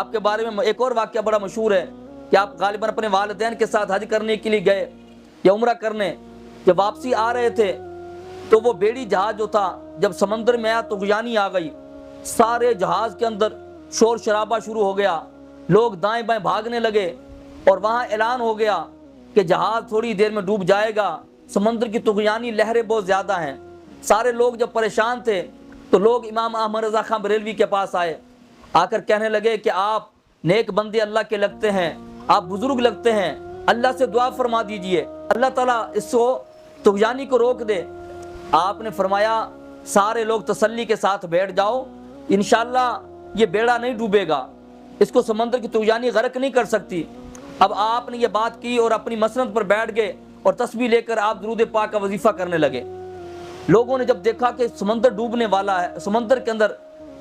آپ کے بارے میں ایک اور واقعہ بڑا مشہور ہے کہ آپ غالباً اپنے والدین کے ساتھ حج کرنے کے لیے گئے یا عمرہ کرنے، جب واپسی آ رہے تھے تو وہ بیڑی جہاز جو تھا جب سمندر میں آیا طغیانی آ گئی، سارے جہاز کے اندر شور شرابہ شروع ہو گیا، لوگ دائیں بائیں بھاگنے لگے اور وہاں اعلان ہو گیا کہ جہاز تھوڑی دیر میں ڈوب جائے گا، سمندر کی طغیانی لہریں بہت زیادہ ہیں۔ سارے لوگ جب پریشان تھے تو لوگ امام احمد رضا خان بریلوی کے پاس آئے، آ کر کہنے لگے کہ آپ نیک بندے اللہ کے لگتے ہیں، آپ بزرگ لگتے ہیں، اللہ سے دعا فرما دیجئے اللہ تعالیٰ اس کو طغیانی کو روک دے۔ آپ نے فرمایا سارے لوگ تسلی کے ساتھ بیٹھ جاؤ، انشاءاللہ یہ بیڑا نہیں ڈوبے گا، اس کو سمندر کی طغیانی غرق نہیں کر سکتی۔ اب آپ نے یہ بات کی اور اپنی مسند پر بیٹھ گئے اور تسبیح لے کر آپ درود پاک کا وظیفہ کرنے لگے۔ لوگوں نے جب دیکھا کہ سمندر ڈوبنے والا ہے، سمندر کے اندر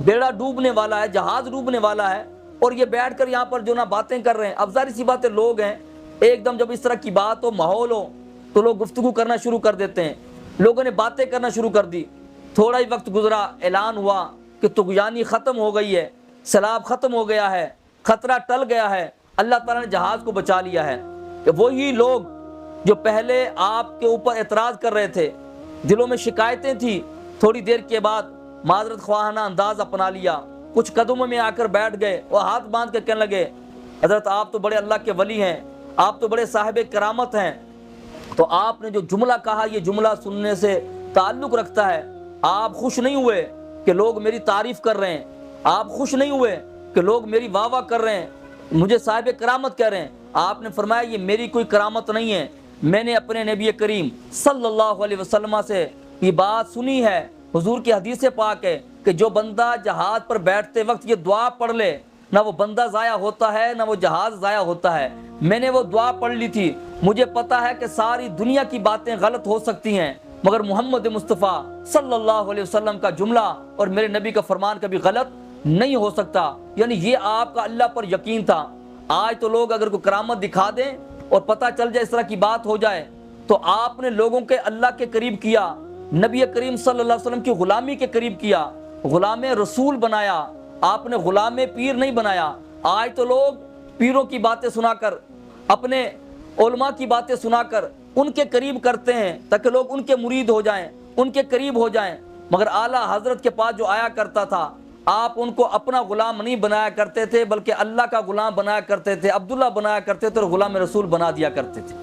بیڑا ڈوبنے والا ہے، جہاز ڈوبنے والا ہے، اور یہ بیٹھ کر یہاں پر جو نا باتیں کر رہے ہیں، اب ظاہر سی باتیں لوگ ہیں، ایک دم جب اس طرح کی بات ہو، ماحول ہو تو لوگ گفتگو کرنا شروع کر دیتے ہیں۔ لوگوں نے باتیں کرنا شروع کر دی۔ تھوڑا ہی وقت گزرا، اعلان ہوا کہ طغیانی ختم ہو گئی ہے، سیلاب ختم ہو گیا ہے، خطرہ ٹل گیا ہے، اللہ تعالیٰ نے جہاز کو بچا لیا ہے۔ کہ وہی لوگ جو پہلے آپ کے اوپر اعتراض کر رہے تھے، دلوں میں شکایتیں تھی، تھوڑی دیر کے بعد معذرت خواہانہ انداز اپنا لیا، کچھ قدموں میں آ کر بیٹھ گئے اور ہاتھ باندھ کے کہنے لگے حضرت آپ تو بڑے اللہ کے ولی ہیں، آپ تو بڑے صاحب کرامت ہیں۔ تو آپ نے جو جملہ کہا یہ جملہ سننے سے تعلق رکھتا ہے۔ آپ خوش نہیں ہوئے کہ لوگ میری تعریف کر رہے ہیں، آپ خوش نہیں ہوئے کہ لوگ میری واہ واہ کر رہے ہیں، مجھے صاحب کرامت کہہ رہے ہیں۔ آپ نے فرمایا یہ میری کوئی کرامت نہیں ہے، میں نے اپنے نبی کریم صلی اللہ علیہ وسلم سے یہ بات سنی ہے، حضور کی حدیث پاک ہے کہ جو بندہ جہاز پر بیٹھتے وقت یہ دعا پڑھ لے، نہ وہ بندہ ضائع ہوتا ہے نہ وہ جہاز ضائع ہوتا ہے۔ میں نے وہ دعا پڑھ لی تھی، مجھے پتا ہے کہ ساری دنیا کی باتیں غلط ہو سکتی ہیں مگر محمد مصطفیٰ صلی اللہ علیہ وسلم کا جملہ اور میرے نبی کا فرمان کبھی غلط نہیں ہو سکتا۔ یعنی یہ آپ کا اللہ پر یقین تھا۔ آج تو لوگ اگر کوئی کرامت دکھا دیں اور پتہ چل جائے اس طرح کی بات ہو جائے تو آپ نے لوگوں کے اللہ کے قریب کیا، نبی کریم صلی اللہ علیہ وسلم کی غلامی کے قریب کیا، غلام رسول بنایا، آپ نے غلام پیر نہیں بنایا۔ آج تو لوگ پیروں کی باتیں سنا کر، اپنے علماء کی باتیں سنا کر ان کے قریب کرتے ہیں تاکہ لوگ ان کے مرید ہو جائیں، ان کے قریب ہو جائیں، مگر اعلیٰ حضرت کے پاس جو آیا کرتا تھا آپ ان کو اپنا غلام نہیں بنایا کرتے تھے بلکہ اللہ کا غلام بنایا کرتے تھے، عبداللہ بنایا کرتے تھے اور غلام رسول بنا دیا کرتے تھے۔